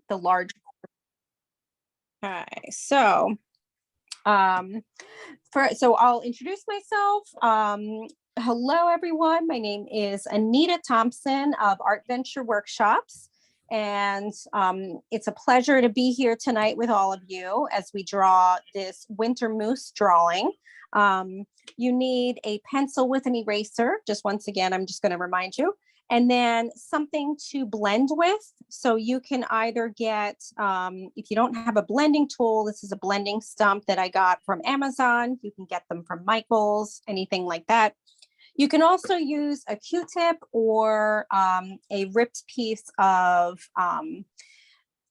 the large. Okay, so so I'll introduce myself. Hello, everyone. My name is Anita Thompson of Art Venture Workshops. And it's a pleasure to be here tonight with all of you as we draw this winter moose drawing. You need a pencil with an eraser. Just once again, I'm just going to remind you. And then something to blend with. So you can either get, if you don't have a blending tool, this is a blending stump that I got from Amazon. You can get them from Michael's, anything like that. You can also use a Q-tip or a ripped piece of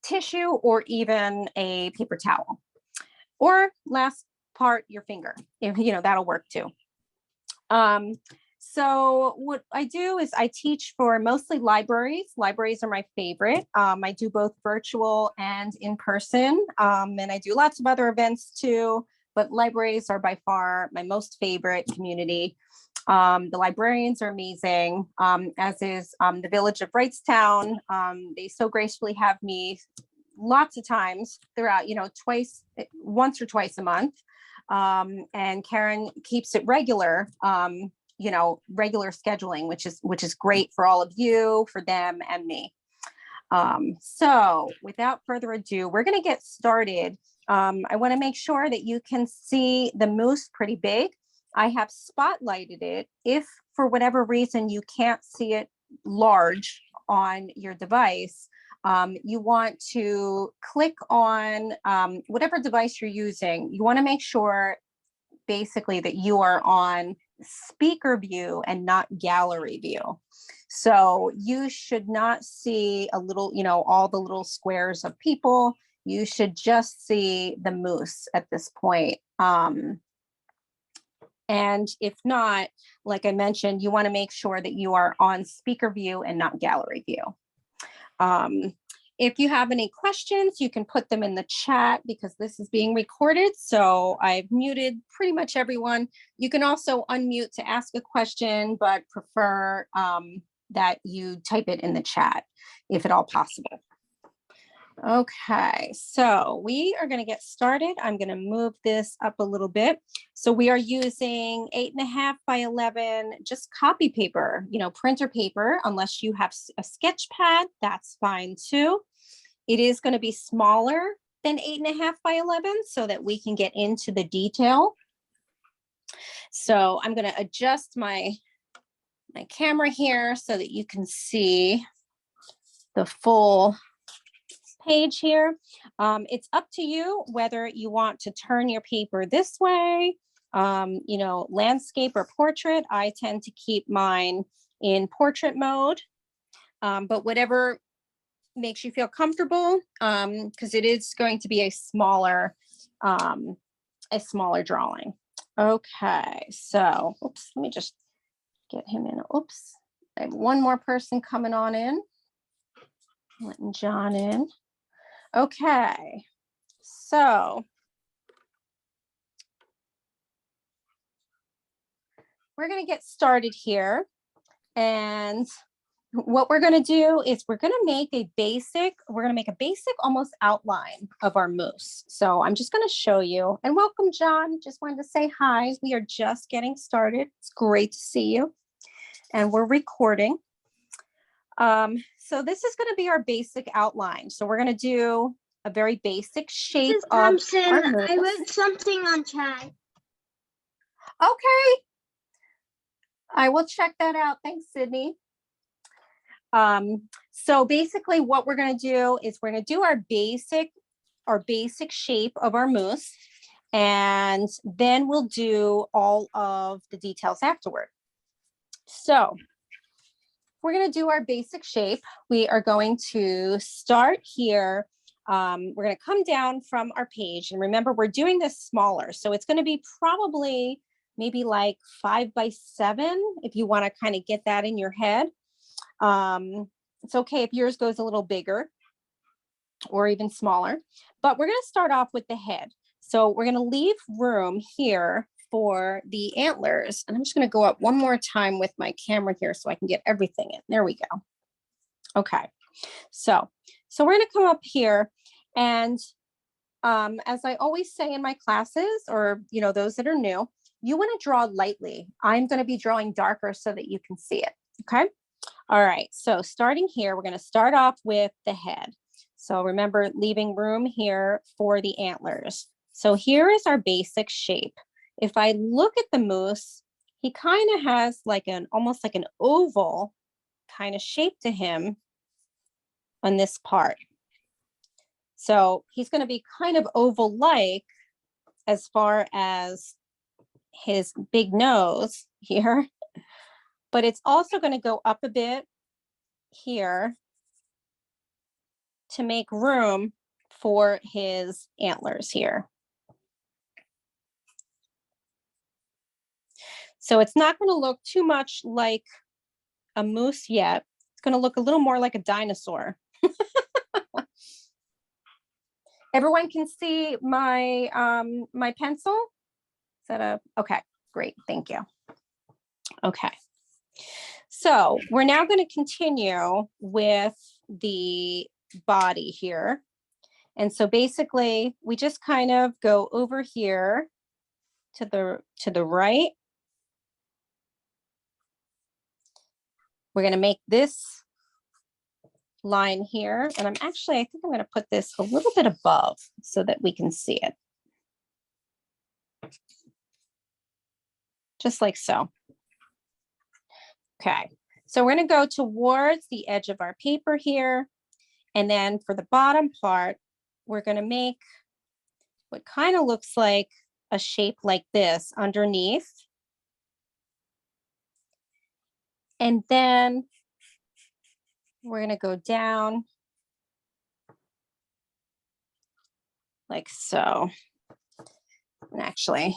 tissue or even a paper towel. Or last part, your finger, that'll work too. So what I do is I teach for mostly libraries. Libraries are my favorite. I do both virtual and in person, and I do lots of other events too, but libraries are by far my most favorite community. The librarians are amazing, as is the village of Wrightstown. They so gracefully have me lots of times throughout, once or twice a month. And Karen keeps it regular, regular scheduling, which is great for all of you, for them and me. So without further ado, we're going to get started. I want to make sure that you can see the moose pretty big. I have spotlighted it. If for whatever reason you can't see it large on your device, you want to click on whatever device you're using. You want to make sure basically that you are on speaker view and not gallery view. So you should not see a little, all the little squares of people. You should just see the moose at this point. And if not, like I mentioned, you want to make sure that you are on speaker view and not gallery view. If you have any questions, you can put them in the chat because this is being recorded. So I've muted pretty much everyone. You can also unmute to ask a question, but prefer that you type it in the chat if at all possible. Okay, so we are going to get started. I'm going to move this up a little bit. So we are using 8.5 by 11, just copy paper, printer paper, unless you have a sketch pad, that's fine too. It is going to be smaller than 8.5 by 11 so that we can get into the detail. So I'm going to adjust my camera here so that you can see the full page here. It's up to you whether you want to turn your paper this way, landscape or portrait. I tend to keep mine in portrait mode, but whatever makes you feel comfortable, because it is going to be a smaller drawing. Okay, so oops, let me just get him in. Oops, I have one more person coming on in. Letting John in. Okay, so we're going to get started here. And what we're going to do is we're going to make a basic almost outline of our moose. So I'm just going to show you, and welcome, John. Just wanted to say hi. We are just getting started. It's great to see you. And we're recording. So this is going to be our basic outline. So we're going to do a very basic shape of Thompson, our moose. I wrote something on chat. Okay. I will check that out. Thanks, Sydney. So basically what we're going to do is we're going to do our basic shape of our moose, and then we'll do all of the details afterward. So we're going to do our basic shape. We are going to start here. We're going to come down from our page, and remember, we're doing this smaller. So it's going to be probably maybe like 5 by 7 if you want to kind of get that in your head. It's okay if yours goes a little bigger or even smaller, but we're going to start off with the head. So we're going to leave room here for the antlers. And I'm just going to go up one more time with my camera here so I can get everything in. There we go. Okay. So So we're going to come up here and as I always say in my classes, or, you know, those that are new, you want to draw lightly. I'm going to be drawing darker so that you can see it. Okay. All right. So starting here, we're going to start off with the head. So remember, leaving room here for the antlers. So here is our basic shape. If I look at the moose, he kind of has like almost like an oval kind of shape to him on this part. So he's going to be kind of oval-like as far as his big nose here, but it's also going to go up a bit here to make room for his antlers here. So it's not going to look too much like a moose yet. It's going to look a little more like a dinosaur. Everyone can see my my pencil? Is that okay, great, thank you. Okay. So we're now going to continue with the body here. And so basically we just kind of go over here to the right. We're going to make this line here. And I think I'm going to put this a little bit above so that we can see it. Just like so. Okay, so we're going to go towards the edge of our paper here. And then for the bottom part, we're going to make what kind of looks like a shape like this underneath. And then we're going to go down like so. And actually,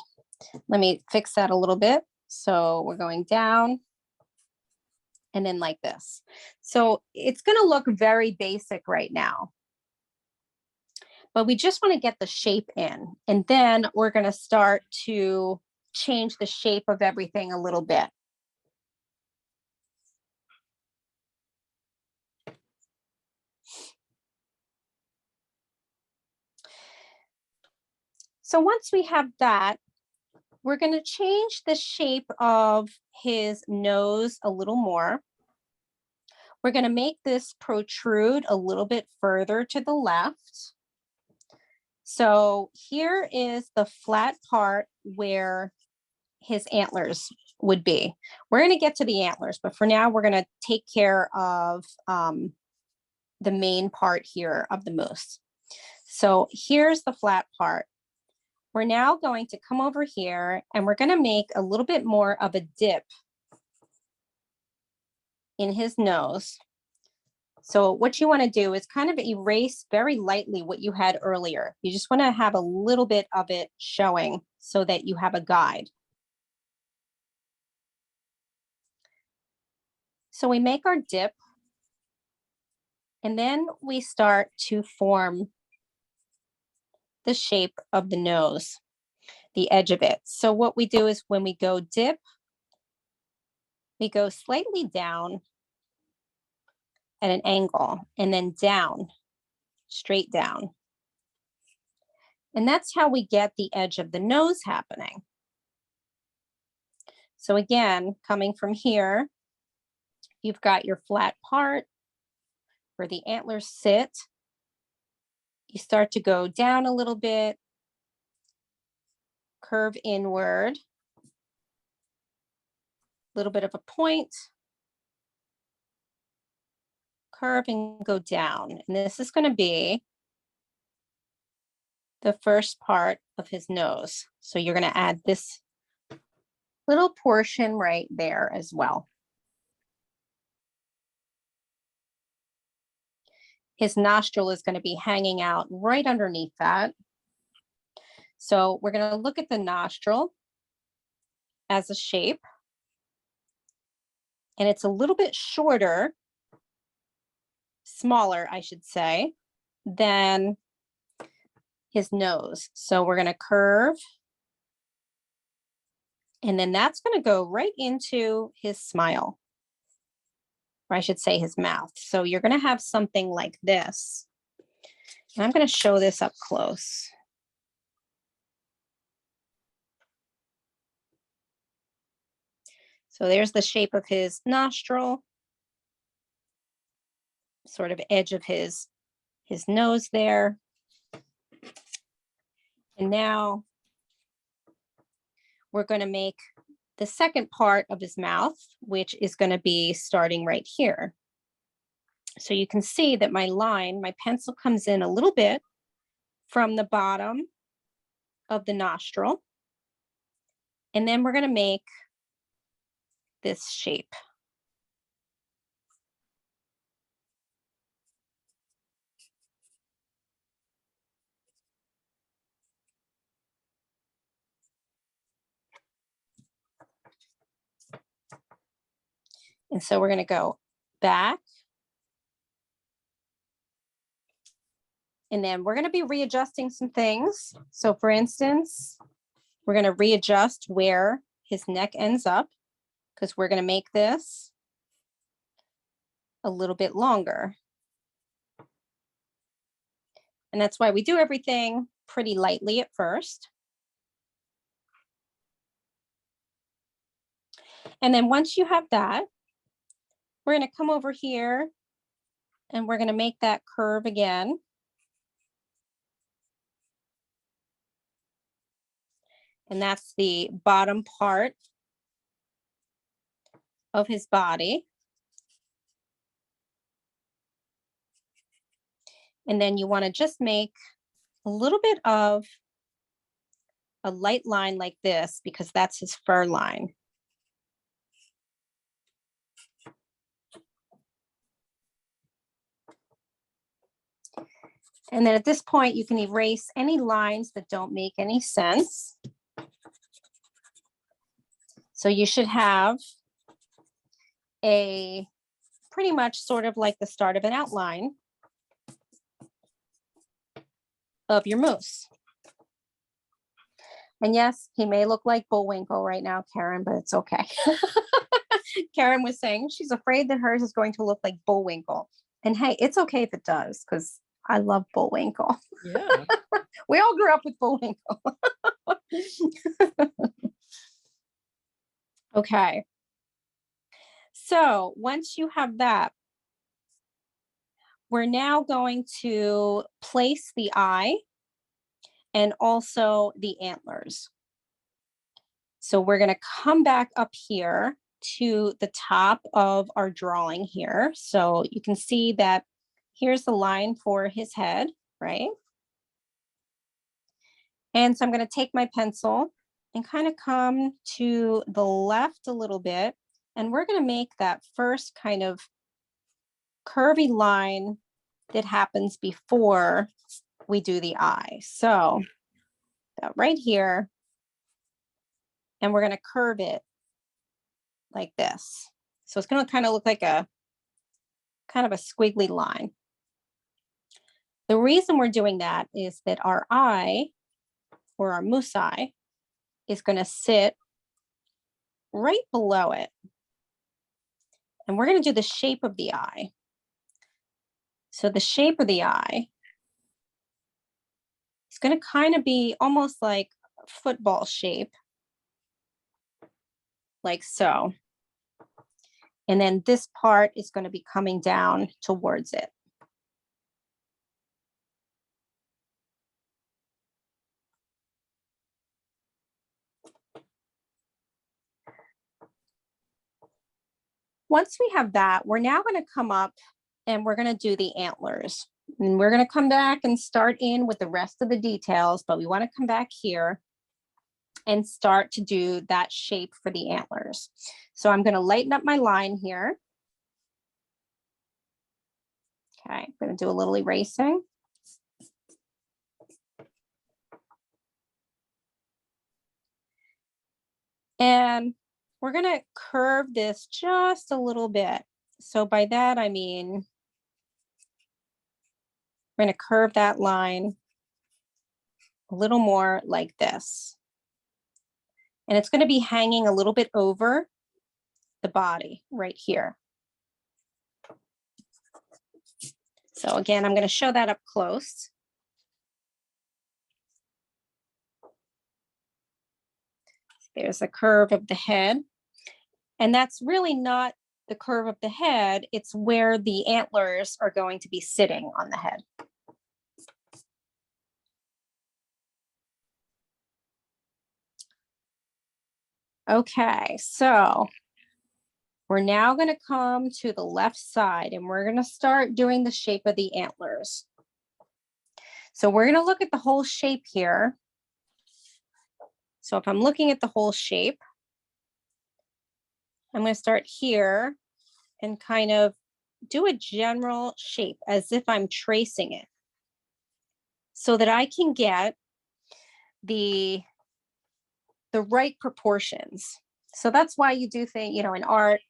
let me fix that a little bit. So we're going down and then like this. So it's going to look very basic right now, but we just want to get the shape in. And then we're going to start to change the shape of everything a little bit. So once we have that, we're going to change the shape of his nose a little more. We're going to make this protrude a little bit further to the left. So here is the flat part where his antlers would be. We're going to get to the antlers, but for now we're going to take care of the main part here of the moose. So here's the flat part. We're now going to come over here and we're going to make a little bit more of a dip in his nose. So what you want to do is kind of erase very lightly what you had earlier. You just want to have a little bit of it showing so that you have a guide. So we make our dip and then we start to form the shape of the nose, the edge of it. So what we do is when we go dip, we go slightly down at an angle and then down, straight down. And that's how we get the edge of the nose happening. So again, coming from here, you've got your flat part where the antlers sit. You start to go down a little bit, curve inward, a little bit of a point, curve and go down. And this is going to be the first part of his nose. So you're going to add this little portion right there as well. His nostril is going to be hanging out right underneath that. So we're going to look at the nostril as a shape. And it's a little bit shorter, smaller, I should say, than his nose. So we're going to curve. And then that's going to go right into his smile, or I should say his mouth. So you're going to have something like this I'm going to show this up close. So there's the shape of his nostril, sort of edge of his nose there. And now we're going to make the second part of his mouth, which is going to be starting right here. So you can see that my pencil comes in a little bit from the bottom of the nostril. And then we're going to make this shape. And so we're going to go back. And then we're going to be readjusting some things. So for instance, we're going to readjust where his neck ends up, because we're going to make this a little bit longer. And that's why we do everything pretty lightly at first. And then once you have that, we're going to come over here and we're going to make that curve again. And that's the bottom part of his body. And then you want to just make a little bit of a light line like this, because that's his fur line. And then at this point, you can erase any lines that don't make any sense. So you should have a pretty much sort of like the start of an outline of your moose. And yes, he may look like Bullwinkle right now, Karen, but it's okay. Karen was saying she's afraid that hers is going to look like Bullwinkle. And hey, it's okay if it does, because I love Bullwinkle. Yeah. We all grew up with Bullwinkle. Okay. So once you have that, we're now going to place the eye and also the antlers. So we're going to come back up here to the top of our drawing here. So you can see that here's the line for his head, right? And so I'm going to take my pencil and kind of come to the left a little bit. And we're going to make that first kind of curvy line that happens before we do the eye. So that right here, and we're going to curve it like this. So it's going to kind of look like a kind of a squiggly line. The reason we're doing that is that our eye, or our moose eye, is going to sit right below it. And we're going to do the shape of the eye. So the shape of the eye is going to kind of be almost like a football shape, like so. And then this part is going to be coming down towards it. Once we have that, we're now going to come up and we're going to do the antlers. And we're going to come back and start in with the rest of the details, but we want to come back here and start to do that shape for the antlers. So I'm going to lighten up my line here. Okay, I'm going to do a little erasing. And we're going to curve this just a little bit. So by that, I mean, we're going to curve that line a little more like this. And it's going to be hanging a little bit over the body right here. So again, I'm going to show that up close. There's the curve of the head. And that's really not the curve of the head. It's where the antlers are going to be sitting on the head. Okay, so we're now going to come to the left side and we're going to start doing the shape of the antlers. So we're going to look at the whole shape here. So if I'm looking at the whole shape, I'm going to start here and kind of do a general shape as if I'm tracing it so that I can get the right proportions. So that's why you do things, you know, in art,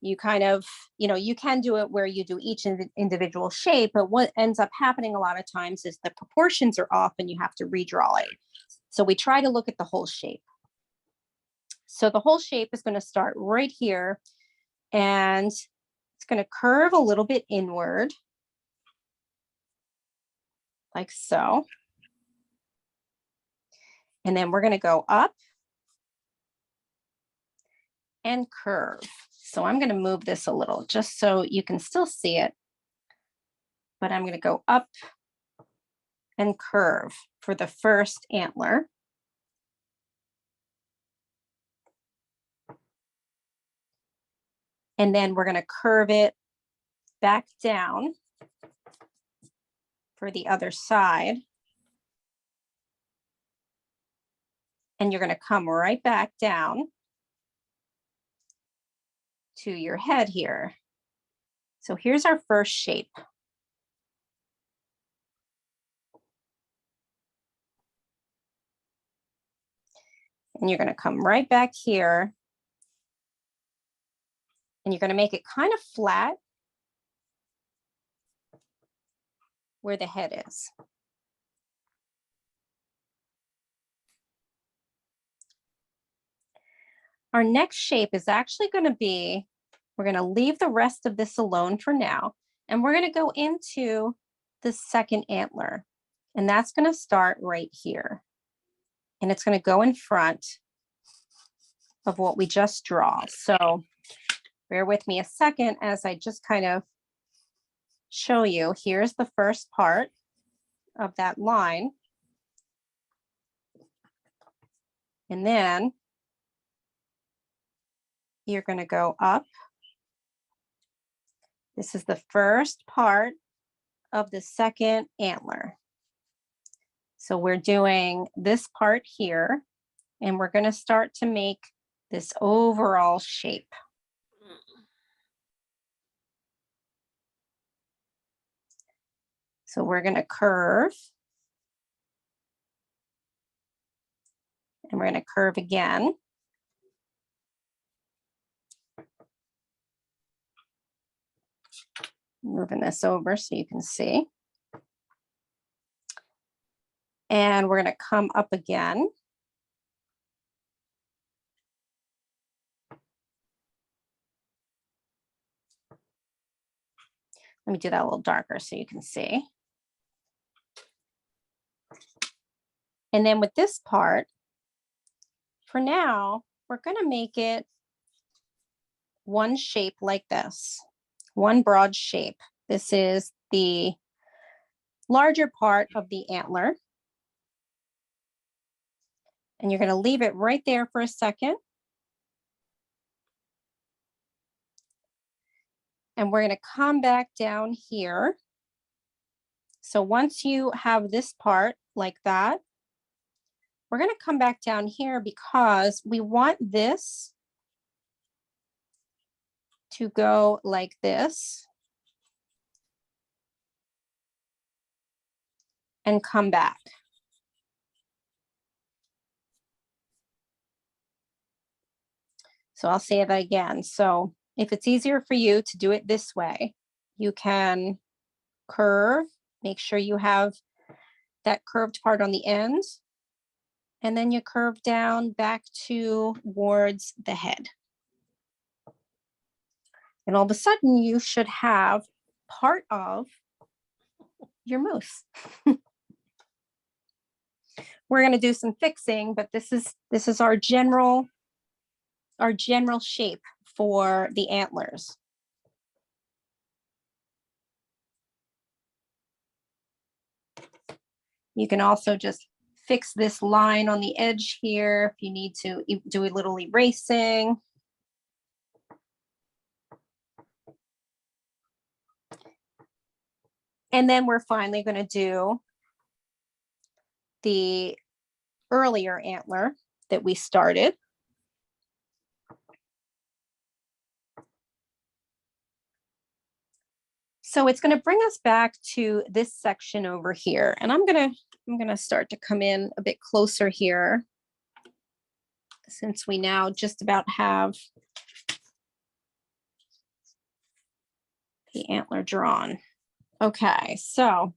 you kind of, you know, you can do it where you do each individual shape, but what ends up happening a lot of times is the proportions are off and you have to redraw it. So we try to look at the whole shape. So the whole shape is going to start right here and it's going to curve a little bit inward like so. And then we're going to go up and curve. So I'm going to move this a little just so you can still see it, but I'm going to go up and curve for the first antler. And then we're going to curve it back down for the other side. And you're going to come right back down to your head here. So here's our first shape. And you're going to come right back here. And you're going to make it kind of flat where the head is. Our next shape is actually going to be, we're going to leave the rest of this alone for now. And we're going to go into the second antler. And that's going to start right here. And it's going to go in front of what we just draw. So bear with me a second as I just kind of show you. Here's the first part of that line. And then you're going to go up. This is the first part of the second antler. So we're doing this part here, and we're going to start to make this overall shape. So we're going to curve. And we're going to curve again. Moving this over so you can see. And we're going to come up again. Let me do that a little darker so you can see. And then with this part, for now, we're going to make it one shape like this, one broad shape. This is the larger part of the antler. And you're going to leave it right there for a second. And we're going to come back down here. So once you have this part like that, we're going to come back down here because we want this to go like this and come back. So I'll say that again. So if it's easier for you to do it this way, you can curve, make sure you have that curved part on the end, and then you curve down back towards the head. And all of a sudden you should have part of your moose. we're going to do some fixing, but this is our general shape for the antlers. You can also just fix this line on the edge here if you need to do a little erasing. And then we're finally going to do the earlier antler that we started. So it's going to bring us back to this section over here. And I'm going to start to come in a bit closer here, since we now just about have the antler drawn. Okay, so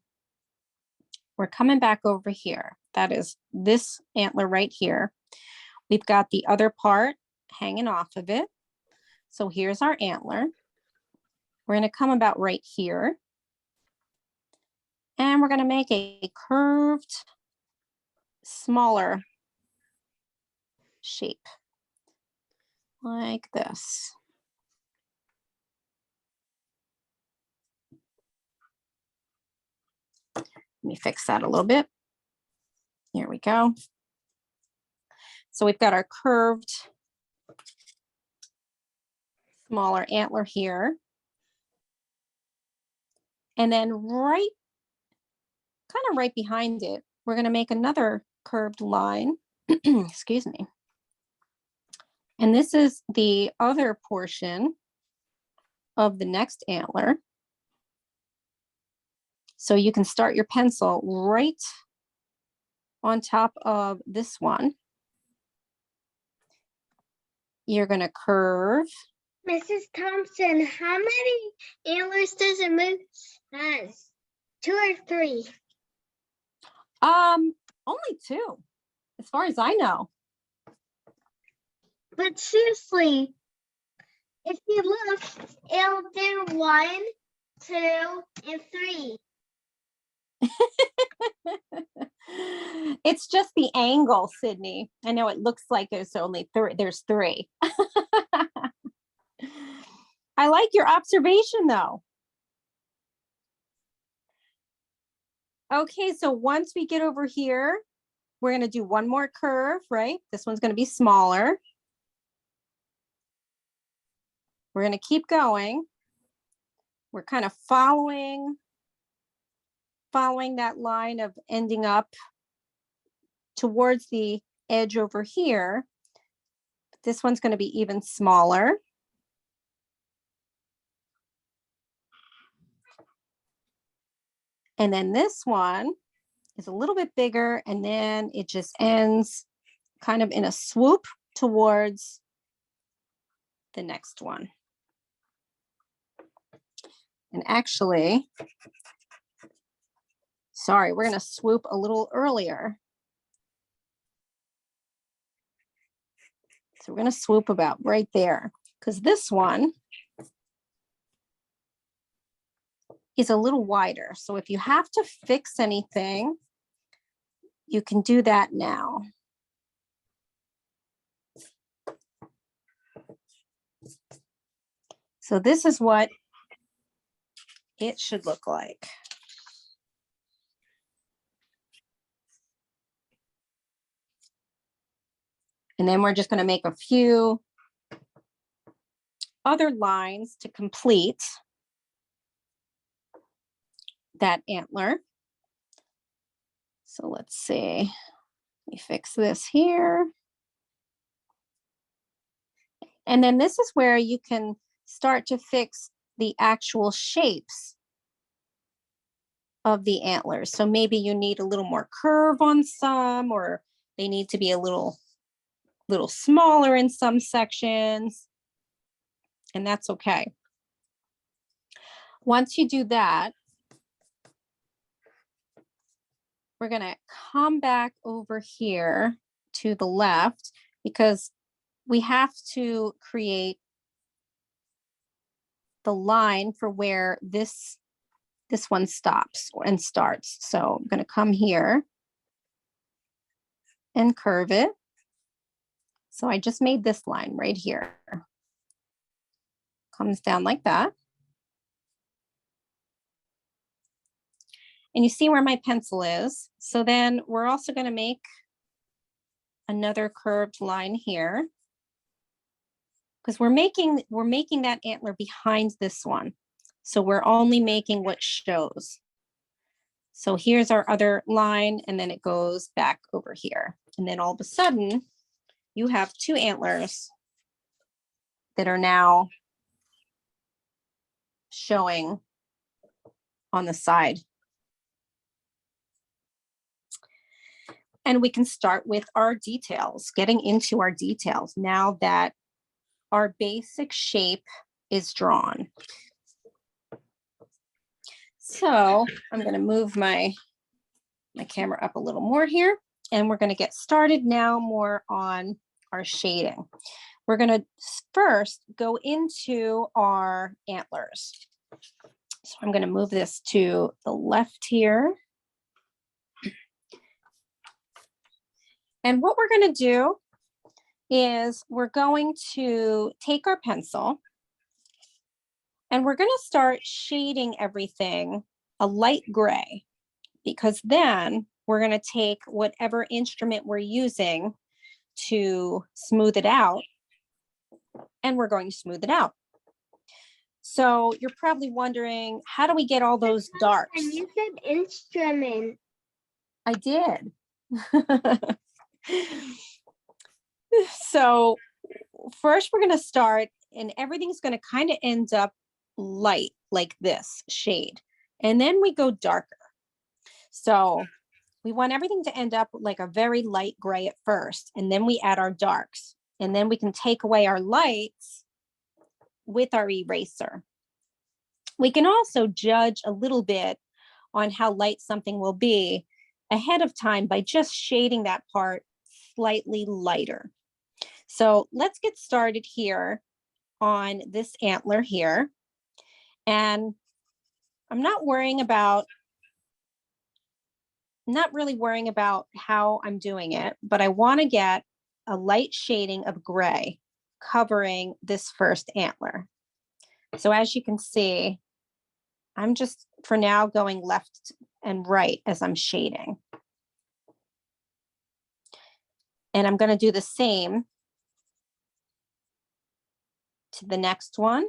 we're coming back over here. That is this antler right here. We've got the other part hanging off of it. So here's our antler. We're going to come about right here. And we're going to make a curved, smaller shape like this. Let me fix that a little bit. Here we go. So we've got our curved, smaller antler here. And then kind of right behind it, we're going to make another curved line. Excuse me. And this is the other portion of the next antler. So you can start your pencil right on top of this one. You're going to curve. Mrs. Thompson, how many antlers does a moose has? 2 or 3? Only 2, as far as I know. But seriously, if you look, it'll do 1, 2, and 3. It's just the angle, Sydney. I know it looks like there's only 3. There's 3. I like your observation, though. Okay, so once we get over here, we're going to do one more curve, right? This one's going to be smaller. We're going to keep going. We're kind of following that line of ending up towards the edge over here. This one's going to be even smaller. And then this one is a little bit bigger, and then it just ends kind of in a swoop towards the next one. And actually, sorry, we're going to swoop a little earlier. So we're going to swoop about right there, because this one is a little wider. So if you have to fix anything, you can do that now. So this is what it should look like. And then we're just going to make a few other lines to complete that antler. So let's see. Let me fix this here. And then this is where you can start to fix the actual shapes of the antlers. So maybe you need a little more curve on some, or they need to be a little smaller in some sections, and that's okay. Once you do that, we're going to come back over here to the left, because we have to create the line for where this one stops and starts. So I'm going to come here. and curve it. So I just made this line right here. Comes down like that. And you see where my pencil is. So then we're also going to make another curved line here, because we're making that antler behind this one. So we're only making what shows. So here's our other line, and then it goes back over here. And then all of a sudden, you have two antlers that are now showing on the side. And we can start with our details, getting into our details now that our basic shape is drawn. So I'm going to move my camera up a little more here, and we're going to get started now more on our shading. We're going to first go into our antlers. So I'm going to move this to the left here. And what we're going to do is we're going to take our pencil and we're going to start shading everything a light gray, because then we're going to take whatever instrument we're using to smooth it out, and we're going to smooth it out. So you're probably wondering, how do we get all those darks? And you said instrument. I did. So first we're going to start, and everything's going to kind of end up light like this shade, and then we go darker. So we want everything to end up like a very light gray at first, and then we add our darks, and then we can take away our lights with our eraser. We can also judge a little bit on how light something will be ahead of time by just shading that part slightly lighter. So let's get started here on this antler here. And I'm not really worrying about how I'm doing it, but I want to get a light shading of gray covering this first antler. So as you can see, I'm just for now going left and right as I'm shading. And I'm going to do the same to the next one.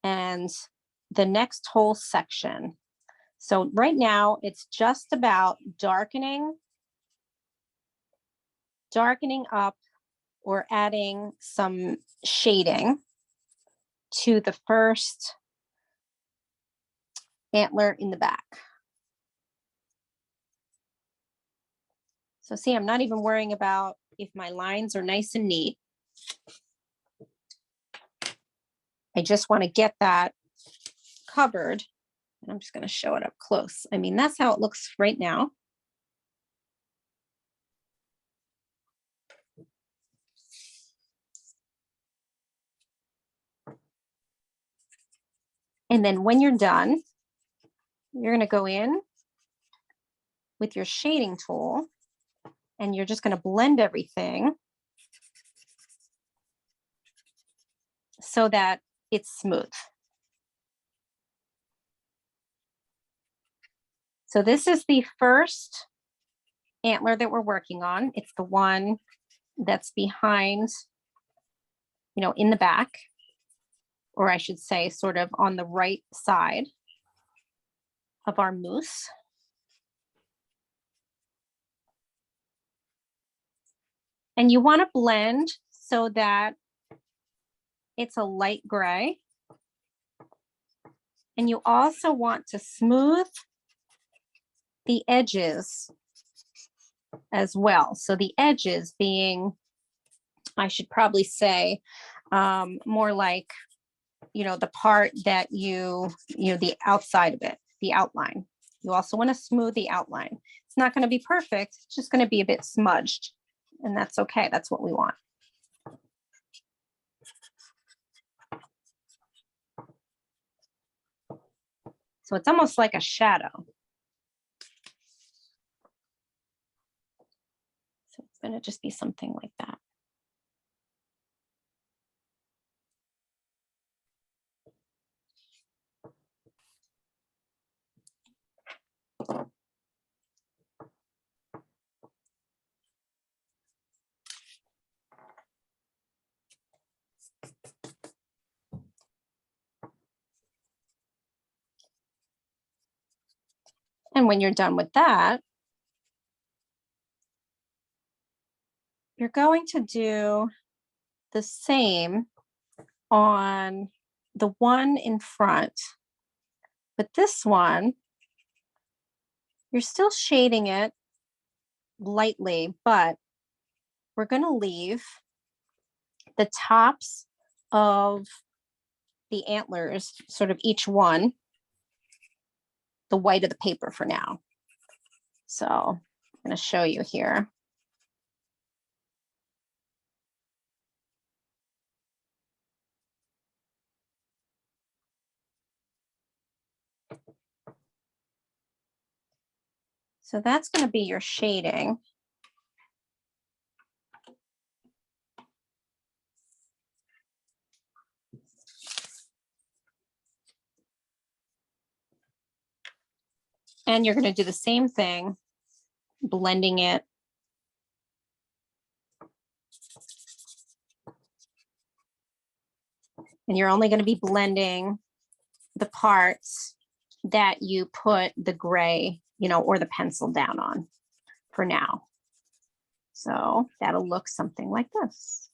And the next whole section. So right now it's just about darkening up or adding some shading to the first antler in the back. So see, I'm not even worrying about if my lines are nice and neat. I just want to get that covered. And I'm just going to show it up close. I mean, that's how it looks right now. And then when you're done, you're going to go in with your shading tool, and you're just going to blend everything so that it's smooth. So this is the first antler that we're working on. It's the one that's behind, in the back, or I should say sort of on the right side of our moose. And you want to blend so that it's a light gray. And you also want to smooth the edges as well. So the edges being, I should probably say, more like, the part that the outside of it, the outline. You also want to smooth the outline. It's not going to be perfect. It's just going to be a bit smudged, and that's okay. That's what we want. So it's almost like a shadow. So it's going to just be something like that. And when you're done with that, you're going to do the same on the one in front. But this one, you're still shading it lightly, but we're going to leave the tops of the antlers, sort of each one, the white of the paper for now. So I'm going to show you here. So that's going to be your shading. And you're going to do the same thing, blending it. And you're only going to be blending the parts that you put the gray, or the pencil down on for now. So that'll look something like this.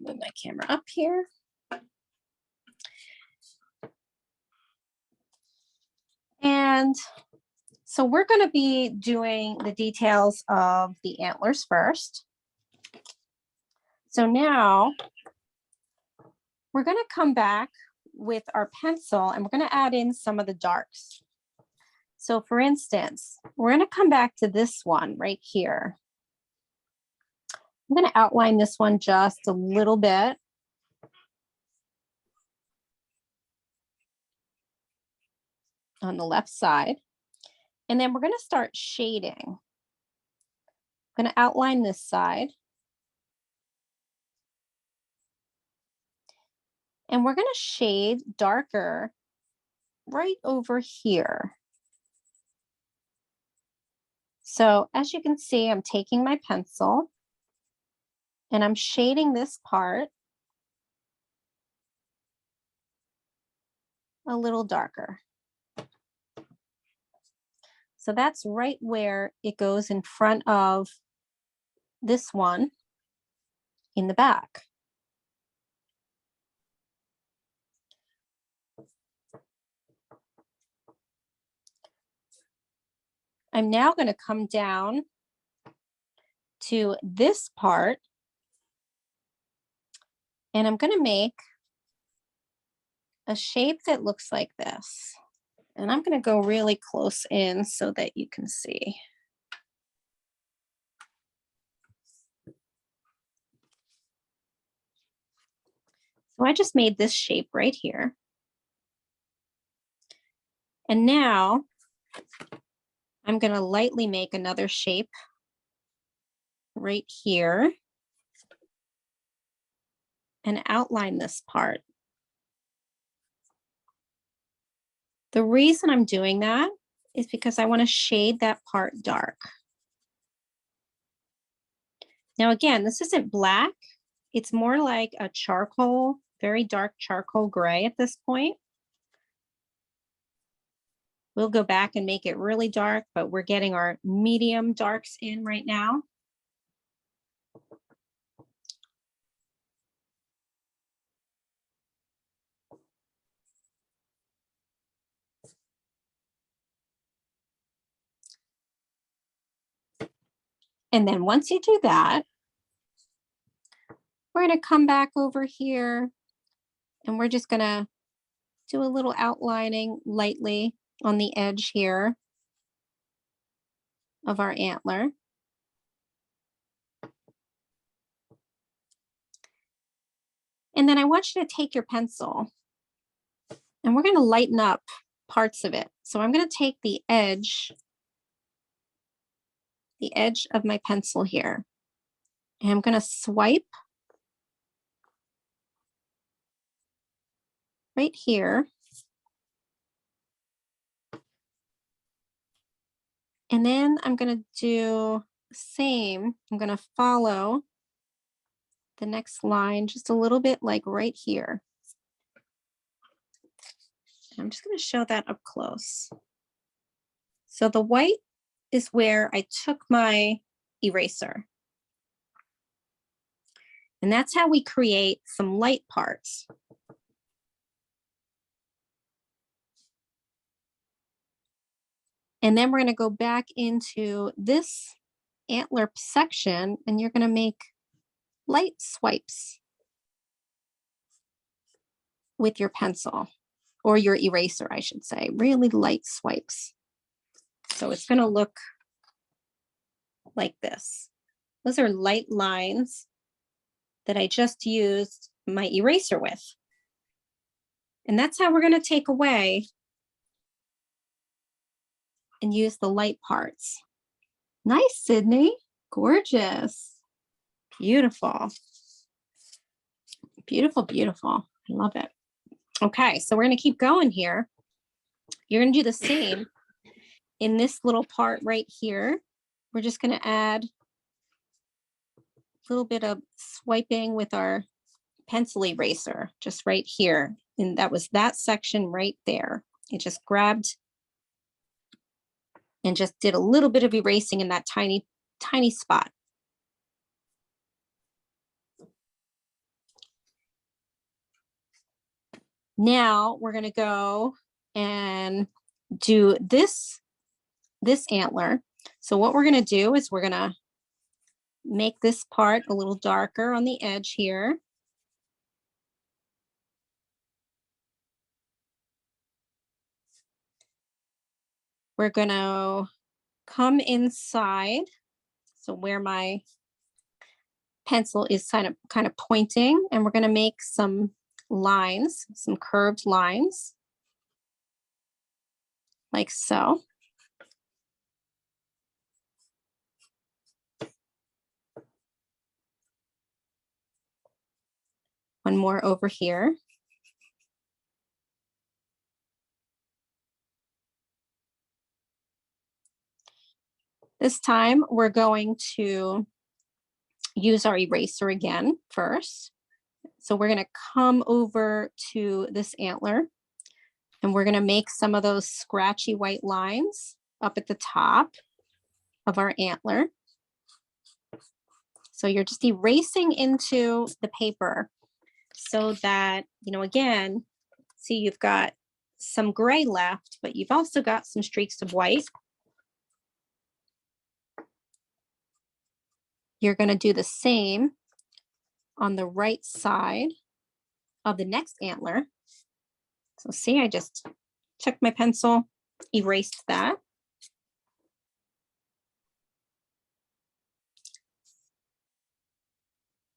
Move my camera up here. And so we're going to be doing the details of the antlers first. So now we're going to come back with our pencil and we're going to add in some of the darks. So for instance, we're going to come back to this one right here. I'm going to outline this one just a little bit. On the left side. And then we're going to start shading. I'm going to outline this side. And we're going to shade darker right over here. So as you can see, I'm taking my pencil and I'm shading this part a little darker. So that's right where it goes in front of this one in the back. I'm now going to come down to this part and I'm going to make a shape that looks like this. And I'm going to go really close in so that you can see. So I just made this shape right here. And now I'm going to lightly make another shape right here and outline this part. The reason I'm doing that is because I want to shade that part dark. Now, again, this isn't black. It's more like a charcoal, very dark charcoal gray at this point. We'll go back and make it really dark, but we're getting our medium darks in right now. And then once you do that, We're going to come back over here and we're just going to do a little outlining lightly on the edge here of our antler. And then I want you to take your pencil and we're going to lighten up parts of it. So I'm going to take the edge of my pencil here, and I'm going to swipe right here. And then I'm going to do the same. I'm going to follow the next line just a little bit, like right here. I'm just going to show that up close. So the white is where I took my eraser. And that's how we create some light parts. And then we're going to go back into this antler section and you're going to make light swipes with your pencil, or your eraser, I should say, really light swipes. So it's going to look like this. Those are light lines that I just used my eraser with. And that's how we're going to take away and use the light parts. Nice, Sydney. Gorgeous. Beautiful. Beautiful, beautiful. I love it. Okay, so we're going to keep going here. You're going to do the same in this little part right here. We're just going to add a little bit of swiping with our pencil eraser just right here. And that was that section right there. It just grabbed and just did a little bit of erasing in that tiny, tiny spot. Now we're going to go and do this antler. So what we're going to do is we're going to make this part a little darker on the edge here. We're going to come inside. So where my pencil is kind of pointing, and we're going to make some lines, some curved lines, like so. One more over here. This time we're going to use our eraser again first. So we're going to come over to this antler and we're going to make some of those scratchy white lines up at the top of our antler. So you're just erasing into the paper so that, you know, again, see, you've got some gray left, but you've also got some streaks of white. You're going to do the same on the right side of the next antler. So see, I just took my pencil, erased that.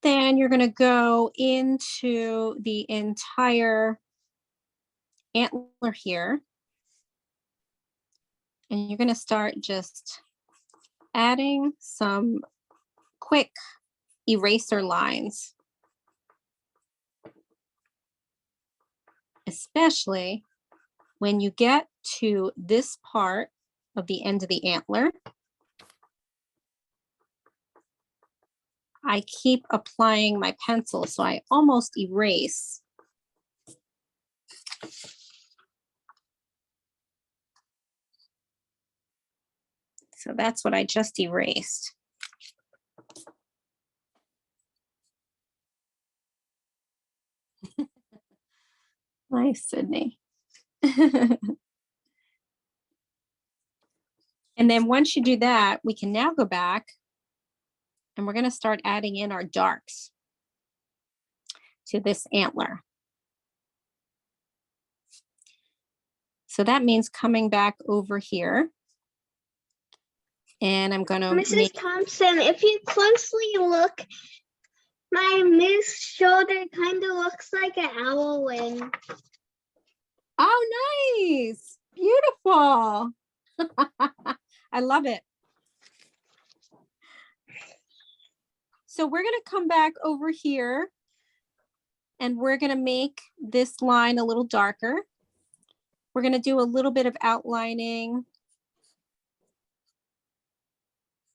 Then you're going to go into the entire antler here. And you're going to start just adding some quick eraser lines, especially when you get to this part of the end of the antler. I keep applying my pencil, so I almost erase. So that's what I just erased. Nice, Sydney. And then once you do that, we can now go back and we're going to start adding in our darks. to this antler. So that means coming back over here. And I'm going to Mrs. Thompson, if you closely look, my moose shoulder kind of looks like an owl wing. Oh, nice. Beautiful. I love it. So we're going to come back over here and we're going to make this line a little darker. We're going to do a little bit of outlining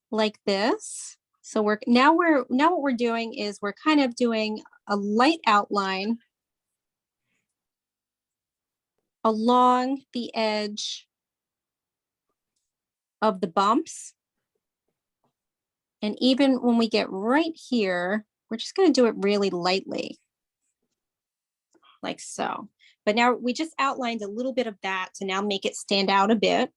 like this. So now what we're doing is we're kind of doing a light outline along the edge of the bumps. And even when we get right here, we're just going to do it really lightly, like so. But now we just outlined a little bit of that to now make it stand out a bit.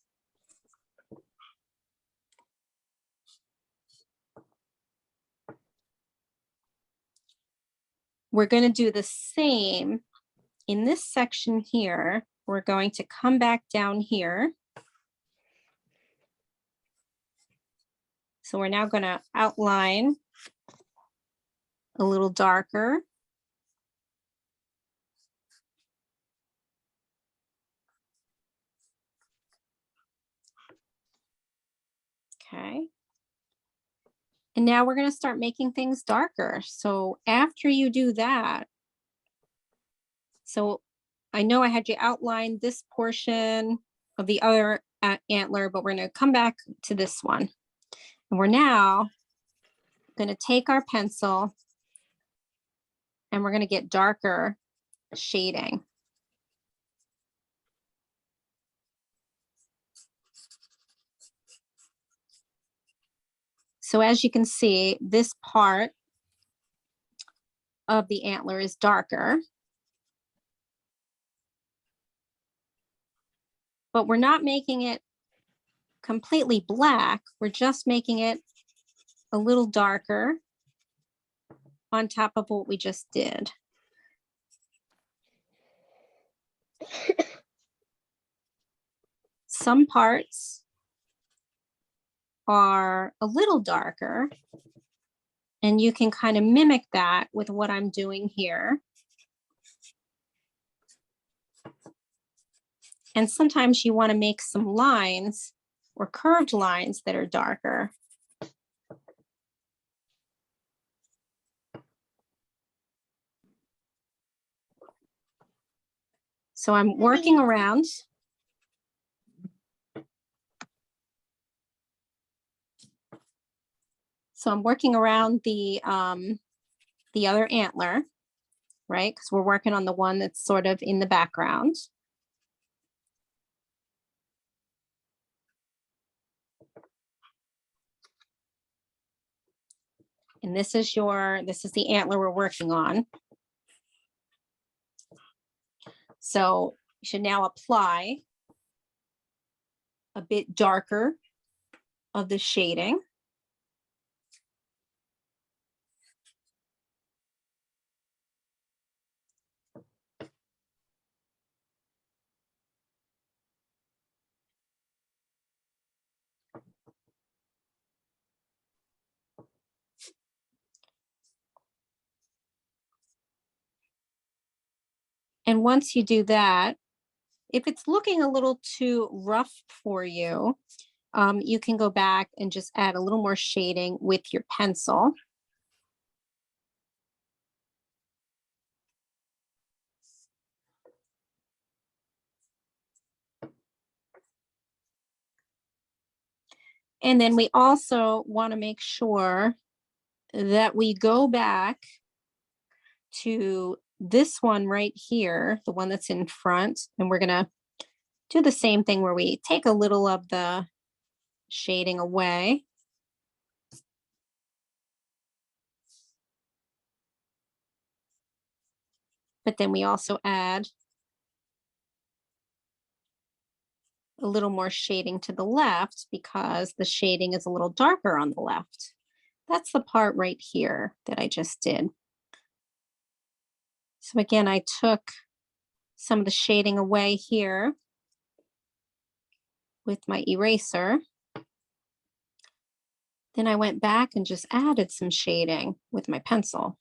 We're going to do the same in this section here. We're going to come back down here. So we're now going to outline a little darker. Okay. And now we're going to start making things darker. So after you do that, so I know I had you outline this portion of the other antler, but we're going to come back to this one. And we're now going to take our pencil and we're going to get darker shading. So as you can see, this part of the antler is darker. But we're not making it completely black. We're just making it a little darker on top of what we just did. Some parts are a little darker, and you can kind of mimic that with what I'm doing here. And sometimes you want to make some lines or curved lines that are darker. So I'm working around. So I'm working around the other antler, right? Because we're working on the one that's sort of in the background. And this is the antler we're working on. So you should now apply a bit darker of the shading. And once you do that, if it's looking a little too rough for you, you can go back and just add a little more shading with your pencil. And then we also want to make sure that we go back to this one right here, the one that's in front, and we're going to do the same thing where we take a little of the shading away. But then we also add a little more shading to the left because the shading is a little darker on the left. That's the part right here that I just did. So again, I took some of the shading away here with my eraser. Then I went back and just added some shading with my pencil.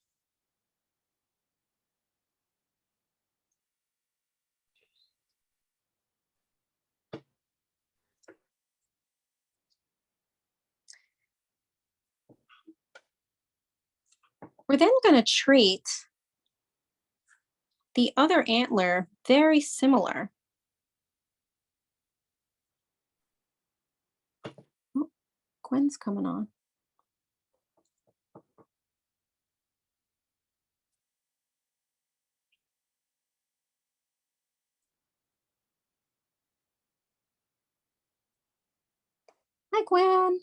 We're then going to treat the other antler very similar. Oh, Gwen's coming on. Hi, Gwen.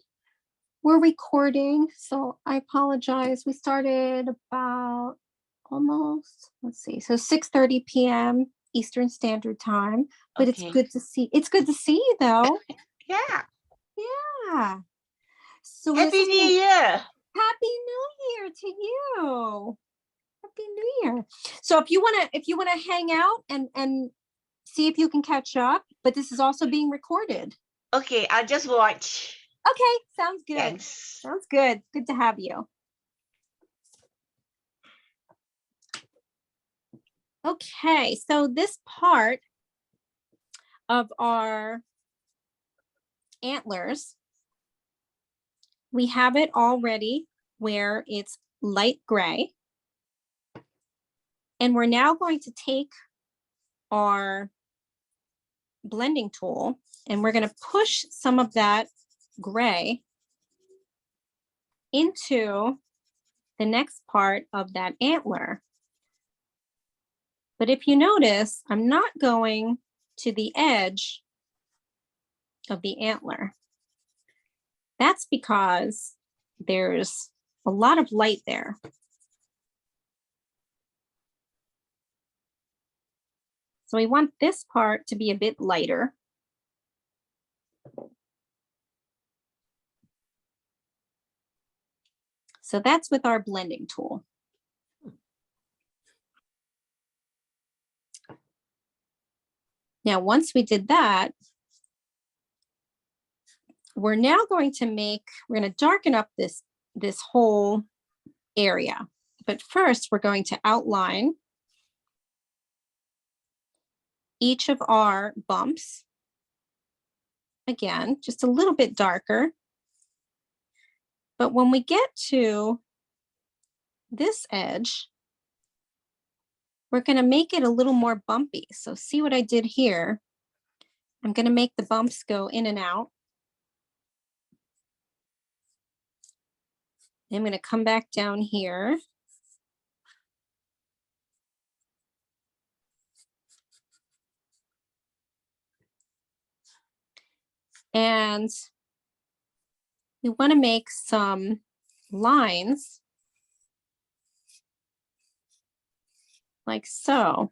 We're recording, so I apologize. We started about almost, let's see, so 6:30 p.m. Eastern Standard Time. But Okay. it's good to see. It's good to see you, though. Yeah. Yeah. So Happy this is New Year. Happy New Year to you. Happy New Year. So if you wanna hang out and see if you can catch up, but this is also being recorded. Okay, I'll just watch. Okay, sounds good. Thanks. Sounds good. Good to have you. Okay, so this part of our antlers, we have it already where it's light gray. And we're now going to take our blending tool and we're going to push some of that gray into the next part of that antler. But if you notice, I'm not going to the edge of the antler. That's because there's a lot of light there. So we want this part to be a bit lighter. So that's with our blending tool. Now, once we did that, we're now going to darken up this whole area. But first, we're going to outline each of our bumps. Again, just a little bit darker. But when we get to this edge, we're going to make it a little more bumpy. So see what I did here? I'm going to make the bumps go in and out. I'm going to come back down here. And we want to make some lines like so.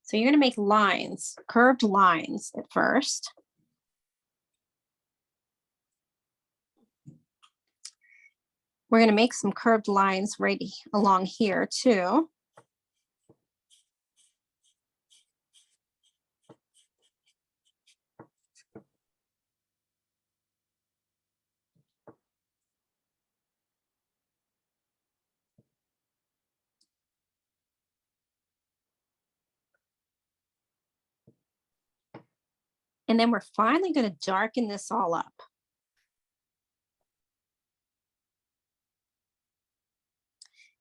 So you're going to make lines, curved lines at first. We're going to make some curved lines right along here too. And then we're finally going to darken this all up.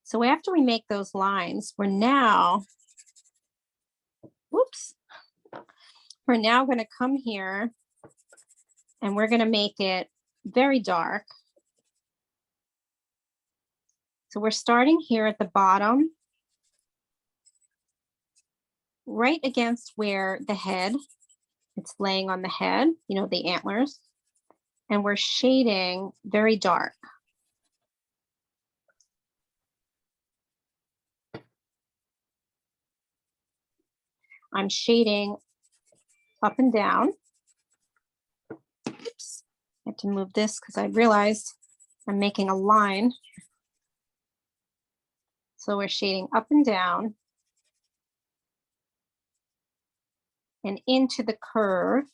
So after we make those lines, we're now going to come here and we're going to make it very dark. So we're starting here at the bottom, right against where the head, it's laying on the head, you know, the antlers, and we're shading very dark. I'm shading up and down. Oops. I have to move this because I realized I'm making a line. So we're shading up and down and into the curve.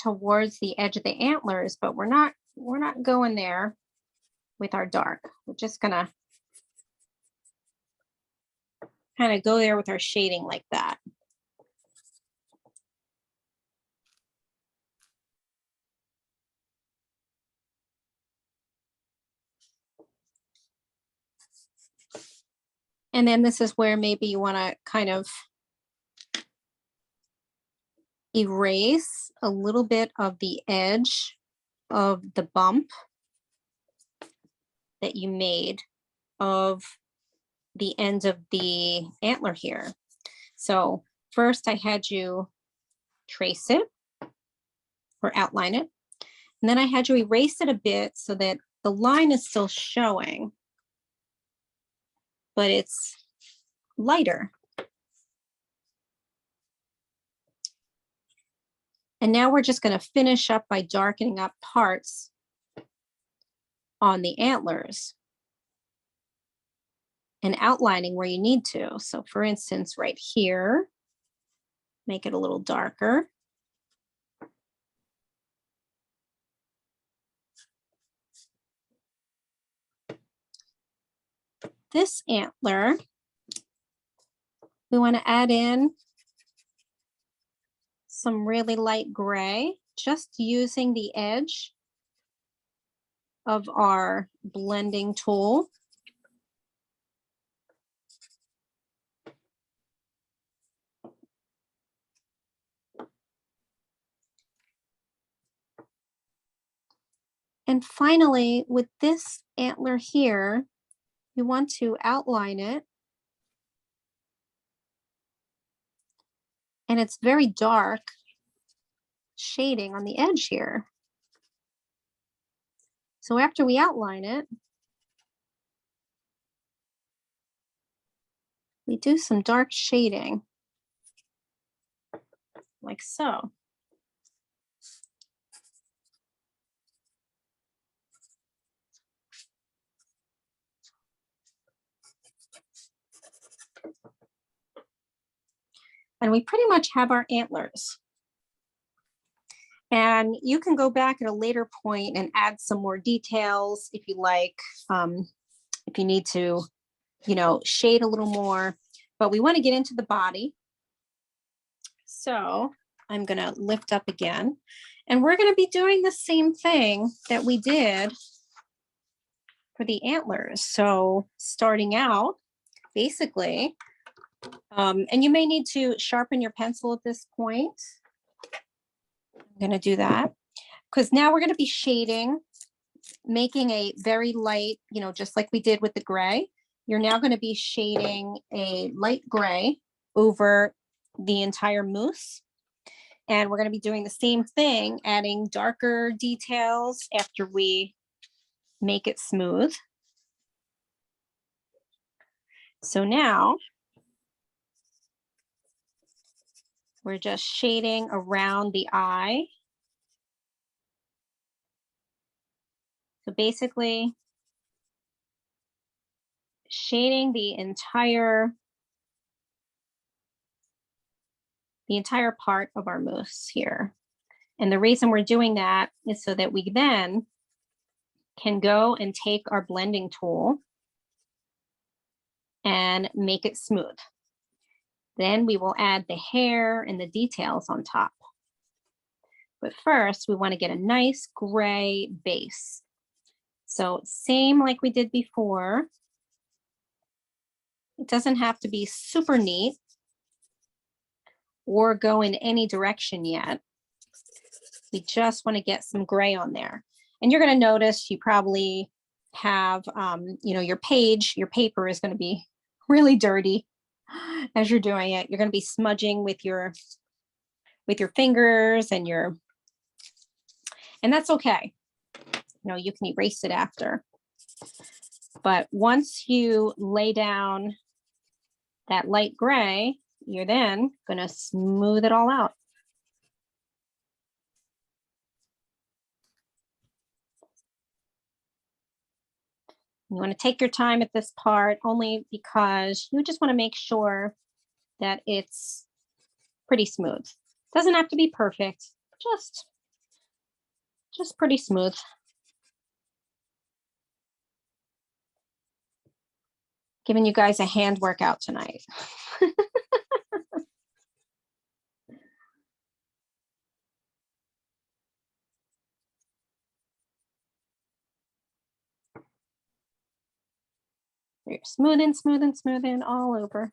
Towards the edge of the antlers, but we're not going there with our dark. We're just gonna kind of go there with our shading like that. And then this is where maybe you want to kind of erase a little bit of the edge of the bump that you made of the end of the antler here. So first I had you trace it or outline it. And then I had you erase it a bit so that the line is still showing, but it's lighter. And now we're just going to finish up by darkening up parts on the antlers and outlining where you need to. So for instance, right here, make it a little darker. This antler, we want to add in some really light gray, just using the edge of our blending tool. And finally, with this antler here, you want to outline it. And it's very dark shading on the edge here. So after we outline it, we do some dark shading, like so. And we pretty much have our antlers. And you can go back at a later point and add some more details if you like, if you need to, you know, shade a little more, but we want to get into the body. So I'm going to lift up again, and we're going to be doing the same thing that we did for the antlers. So starting out, basically, and you may need to sharpen your pencil at this point. I'm going to do that because now we're going to be shading, making a very light, you know, just like we did with the gray. You're now going to be shading a light gray over the entire mousse. And we're going to be doing the same thing, adding darker details after we make it smooth. So now we're just shading around the eye. So basically shading the entire part of our mousse here. And the reason we're doing that is so that we then can go and take our blending tool and make it smooth. Then we will add the hair and the details on top. But first, we want to get a nice gray base. So same like we did before. It doesn't have to be super neat or go in any direction yet. We just want to get some gray on there. And you're going to notice you probably have, you know, your paper is going to be really dirty as you're doing it. You're going to be smudging with your fingers and that's okay. You know, you can erase it after. But once you lay down that light gray, you're then going to smooth it all out. You want to take your time at this part only because you just want to make sure that it's pretty smooth. Doesn't have to be perfect, just pretty smooth. Giving you guys a hand workout tonight. You're smoothing, smoothing, smoothing all over.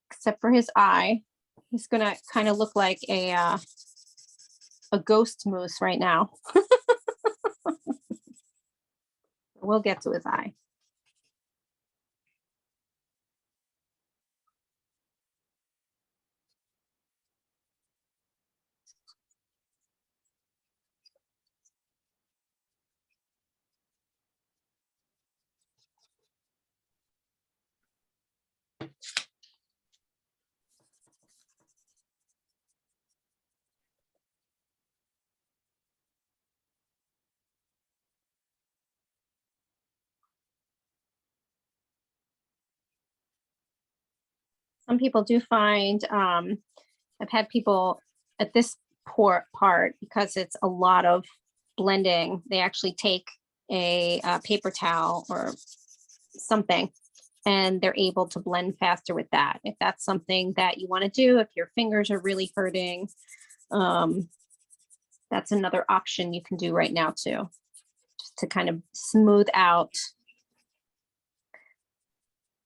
Except for his eye. He's gonna kind of look like a ghost moose right now. We'll get to his eye. Some people do find, I've had people at this part, because it's a lot of blending, they actually take a paper towel or something, and they're able to blend faster with that. If that's something that you want to do, if your fingers are really hurting, that's another option you can do right now too, just to kind of smooth out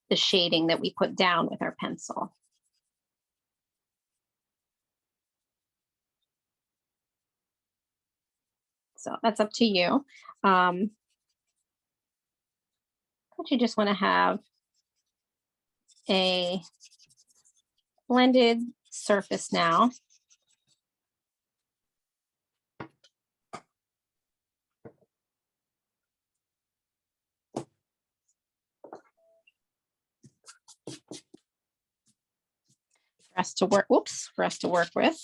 the shading that we put down with our pencil. So that's up to you. But you just want to have a blended surface now. For us to work, whoops, for us to work with.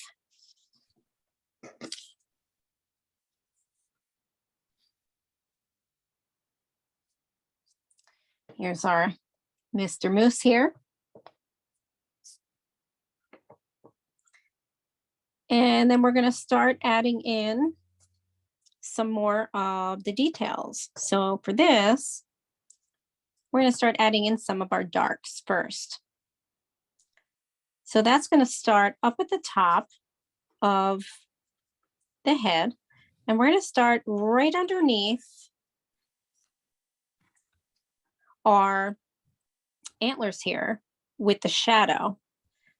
Here's our Mr. Moose here. And then we're going to start adding in some more of the details. So for this, we're going to start adding in some of our darks first. So that's going to start up at the top of the head, and we're going to start right underneath our antlers here with the shadow.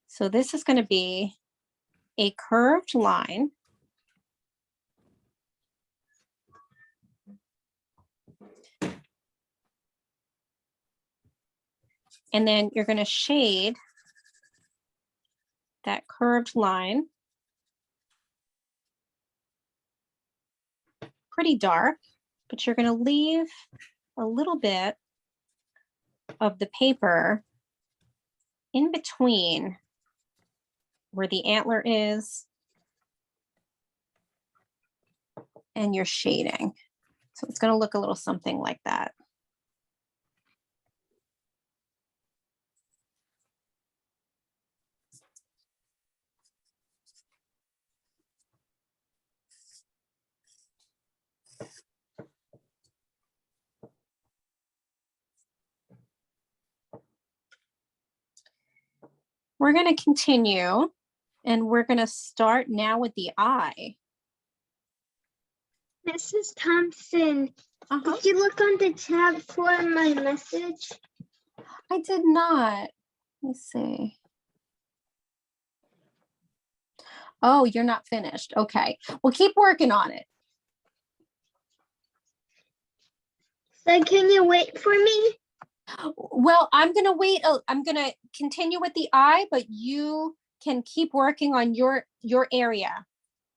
So this is going to be a curved line. And then you're going to shade that curved line pretty dark, but you're going to leave a little bit of the paper in between where the antler is and your shading. So it's going to look a little something like that. We're going to continue, and we're going to start now with the eye. Mrs. Thompson, did you look on the tab for my message? I did not. Let me see. Oh, you're not finished. Okay. Well, keep working on it. So can you wait for me? Well, I'm going to wait. I'm going to continue with the eye, but you can keep working on your area.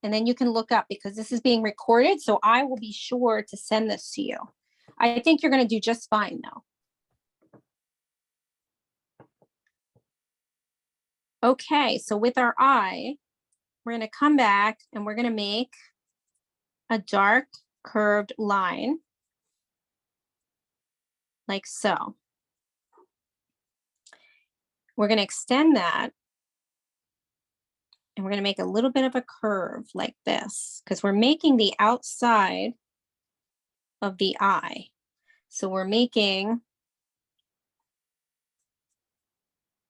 And then you can look up, because this is being recorded. So I will be sure to send this to you. I think you're going to do just fine though. Okay, so with our eye, we're going to come back and we're going to make a dark curved line like so. We're going to extend that and we're going to make a little bit of a curve like this because we're making the outside of the eye. So we're making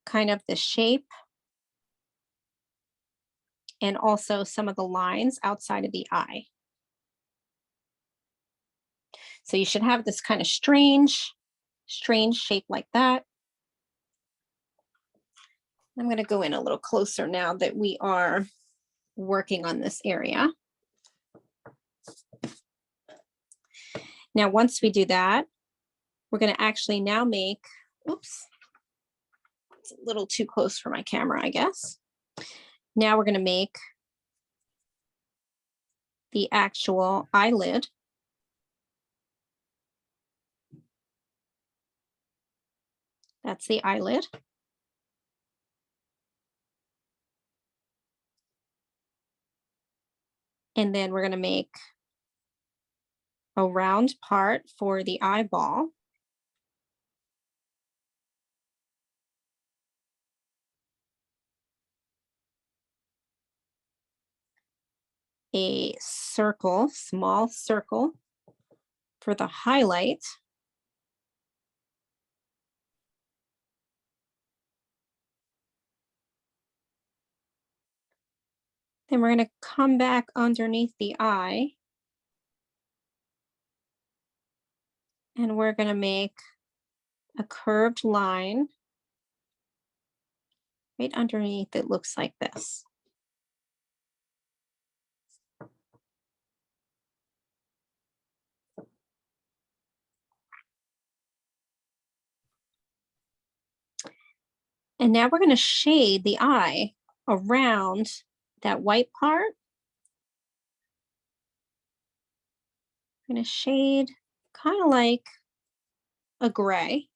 kind of the shape and also some of the lines outside of the eye. So you should have this kind of strange shape like that. I'm going to go in a little closer now that we are working on this area. Now, once we do that, we're going to actually now make, oops, it's a little too close for my camera, I guess. Now we're going to make the actual eyelid. That's the eyelid. And then we're going to make a round part for the eyeball. A circle, small circle for the highlight. Then we're going to come back underneath the eye. And we're going to make a curved line right underneath. It looks like this. And now we're going to shade the eye around that white part. I'm going to shade kind of like a gray.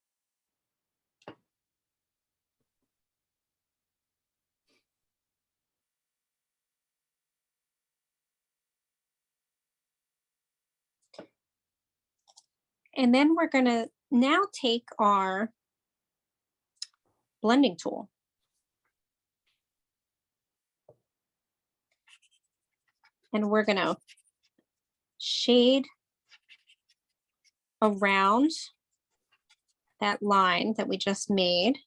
And then we're going to now take our blending tool. And we're going to shade around that line that we just made.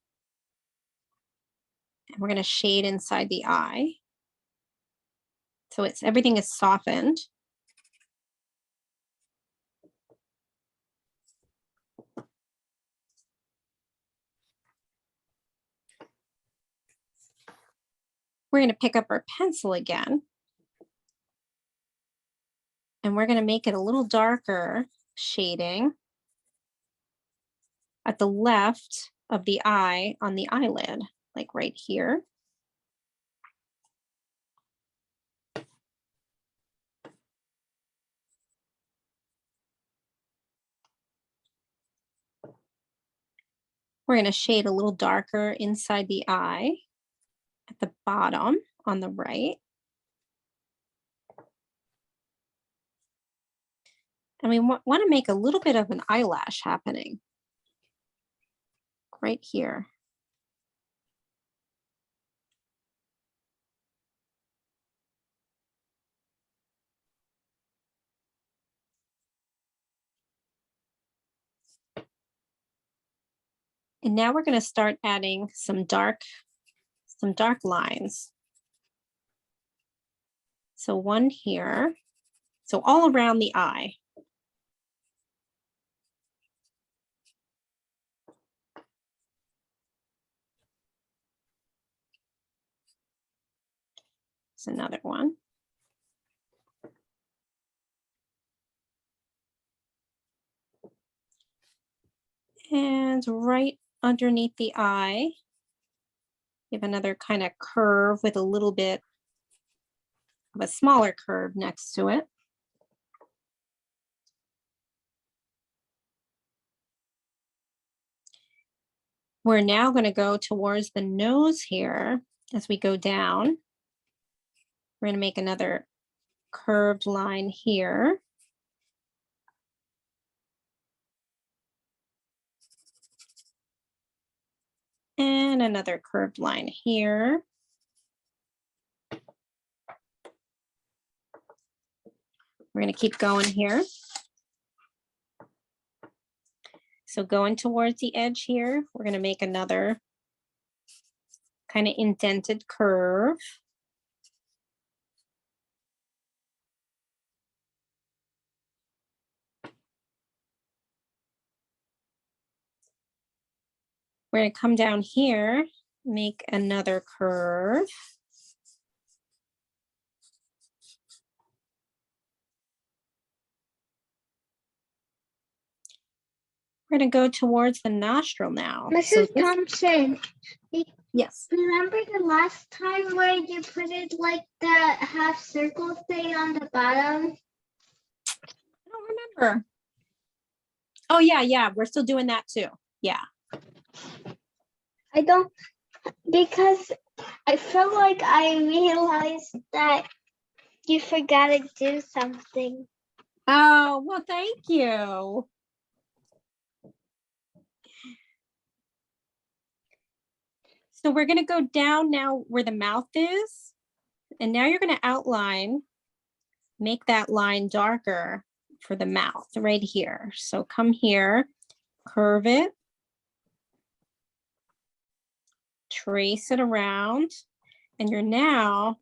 And we're going to shade inside the eye. So everything is softened. We're going to pick up our pencil again. And we're going to make it a little darker shading at the left of the eye on the eyelid, like right here. We're going to shade a little darker inside the eye at the bottom on the right. And we want to make a little bit of an eyelash happening right here. And now we're going to start adding some dark lines. So one here, so all around the eye. There's another one. And right underneath the eye, give another kind of curve with a little bit of a smaller curve next to it. We're now going to go towards the nose here as we go down. We're going to make another curved line here. And another curved line here. We're going to keep going here. So going towards the edge here, we're going to make another kind of indented curve. We're going to come down here, make another curve. We're going to go towards the nostril now. Mrs. Thompson, Yes. remember the last time where you put it like that half circle thing on the bottom? I don't remember. Oh, yeah. We're still doing that too. Yeah. I don't, because I feel like I realized that you forgot to do something. Oh, well, thank you. So we're going to go down now where the mouth is. And now you're going to outline, make that line darker for the mouth right here. So come here, curve it, trace it around, and you're now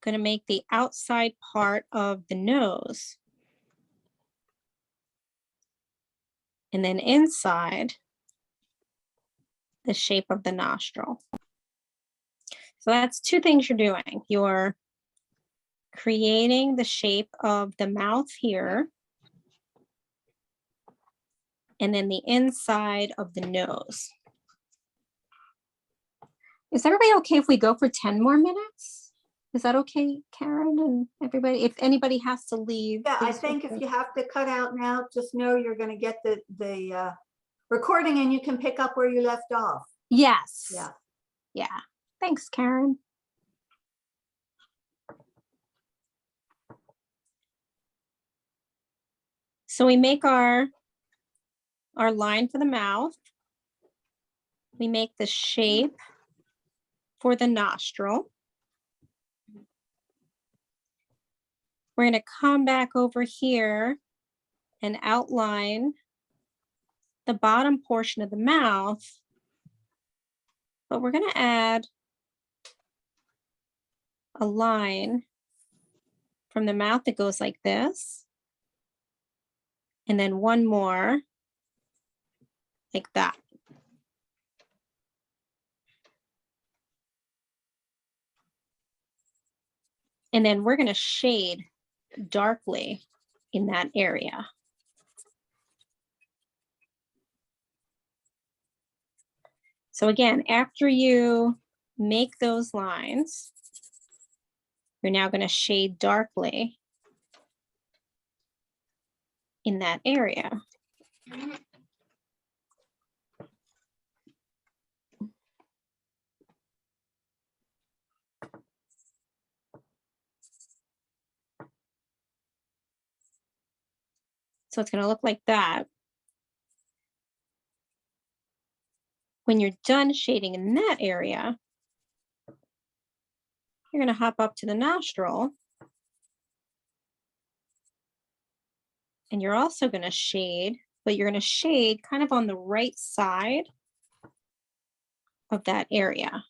going to make the outside part of the nose. And then inside, the shape of the nostril. So that's two things you're doing. You're creating the shape of the mouth here, and then the inside of the nose. Is everybody okay if we go for 10 more minutes? Is that okay, Karen and everybody? If anybody has to leave. Yeah, I please think feel if free. you have to cut out now, just know you're going to get the recording and you can pick up where you left off. Yes. Yeah. Yeah. Thanks, Karen. So we make our line for the mouth. We make the shape for the nostril. We're going to come back over here and outline the bottom portion of the mouth, but we're going to add a line from the mouth that goes like this, and then one more like that. And then we're going to shade darkly in that area. So again, after you make those lines, you're now going to shade darkly in that area. So it's going to look like that. When you're done shading in that area, you're going to hop up to the nostril. And you're also going to shade, but you're going to shade kind of on the right side of that area.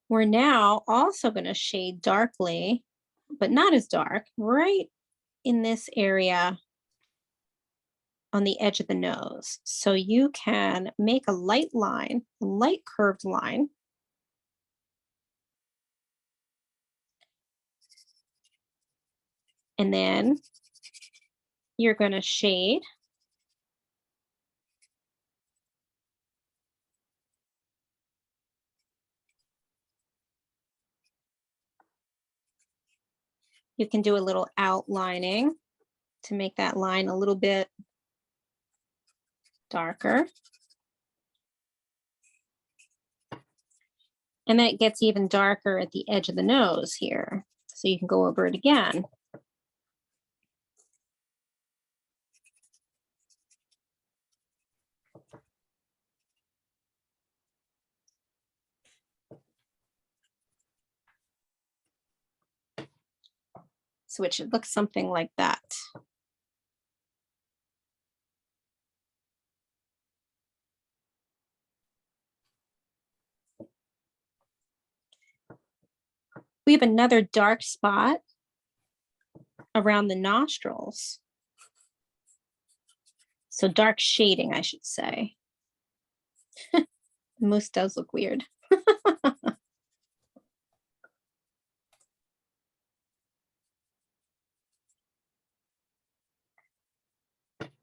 We're now also going to shade darkly, but not as dark, right in this area on the edge of the nose. So you can make a light line, a light curved line. And then you're going to shade. You can do a little outlining to make that line a little bit darker. And then it gets even darker at the edge of the nose here. So you can go over it again. So it should look something like that. We have another dark spot around the nostrils. So dark shading, I should say. The moose does look weird.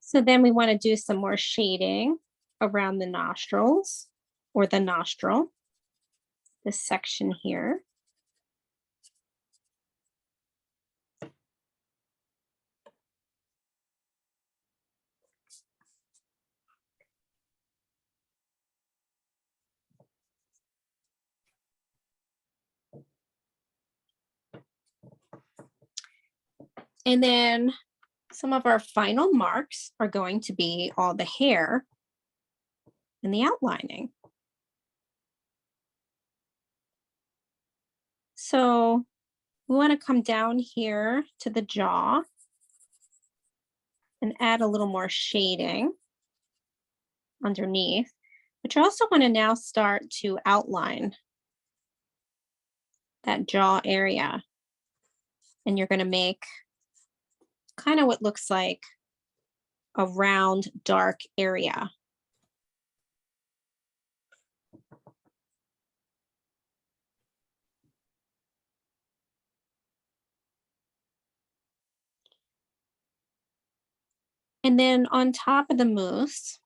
So then we want to do some more shading around the nostrils or the nostril, this section here. And then some of our final marks are going to be all the hair and the outlining. So we want to come down here to the jaw and add a little more shading underneath, but you also want to now start to outline that jaw area. And you're going to make kind of what looks like a round, dark area. And then on top of the moose,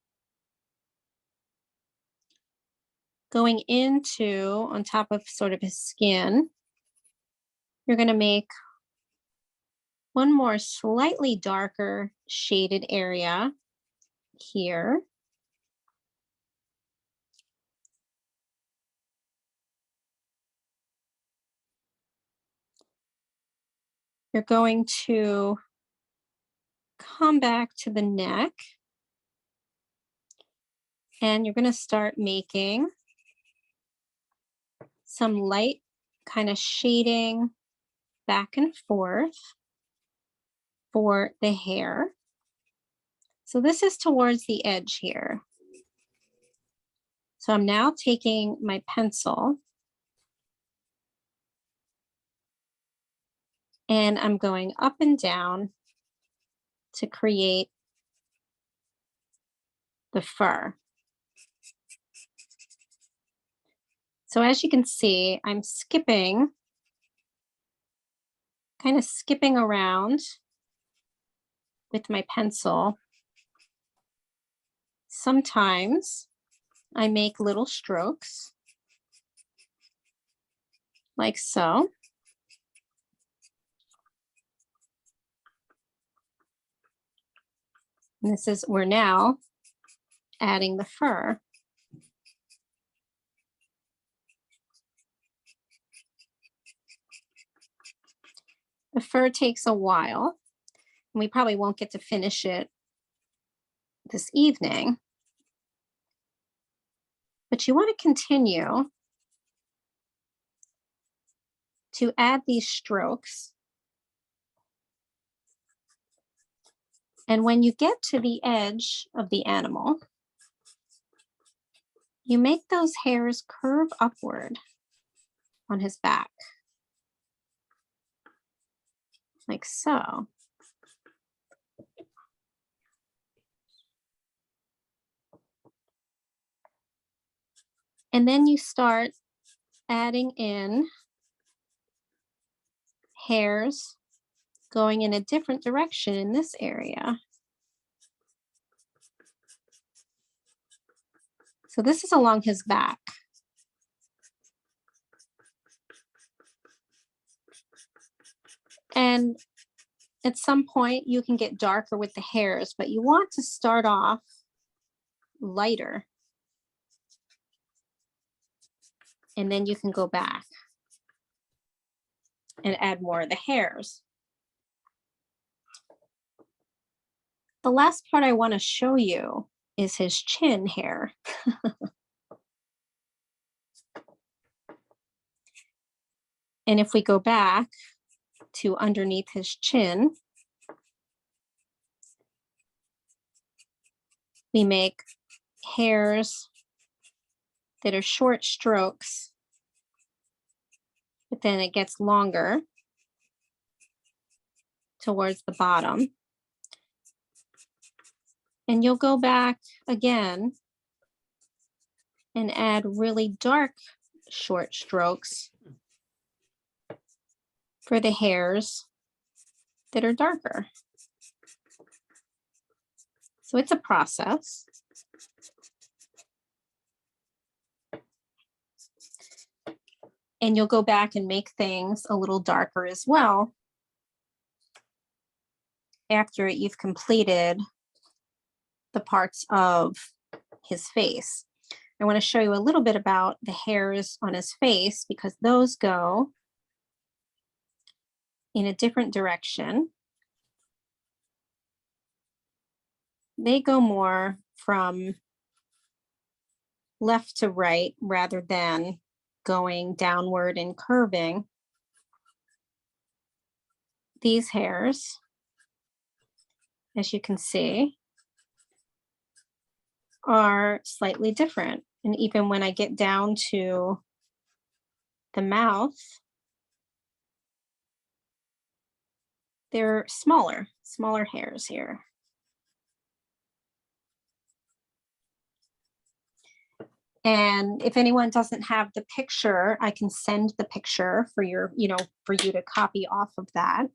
going into, on top of sort of his skin, you're going to make one more slightly darker shaded area here. You're going to come back to the neck and you're going to start making some light kind of shading back and forth for the hair. So this is towards the edge here. So I'm now taking my pencil and I'm going up and down to create the fur. So as you can see, I'm skipping, kind of skipping around with my pencil. Sometimes I make little strokes like so. And this is, we're now adding the fur. The fur takes a while, and we probably won't get to finish it this evening. But you want to continue to add these strokes. And when you get to the edge of the animal, you make those hairs curve upward on his back, like so. And then you start adding in hairs going in a different direction in this area. So this is along his back. And at some point you can get darker with the hairs, but you want to start off lighter. And then you can go back and add more of the hairs. The last part I want to show you is his chin hair. And if we go back to underneath his chin, we make hairs that are short strokes, but then it gets longer towards the bottom. And you'll go back again and add really dark short strokes for the hairs that are darker. So it's a process. And you'll go back and make things a little darker as well after you've completed the parts of his face. I want to show you a little bit about the hairs on his face because those go in a different direction. They go more from left to right rather than going downward and curving. These hairs, as you can see, are slightly different. And even when I get down to the mouth, they're smaller hairs here. And if anyone doesn't have the picture, I can send the picture for your, for you to copy off of that.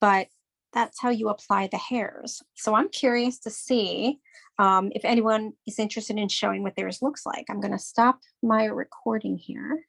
But that's how you apply the hairs. So I'm curious to see if anyone is interested in showing what theirs looks like. I'm going to stop my recording here.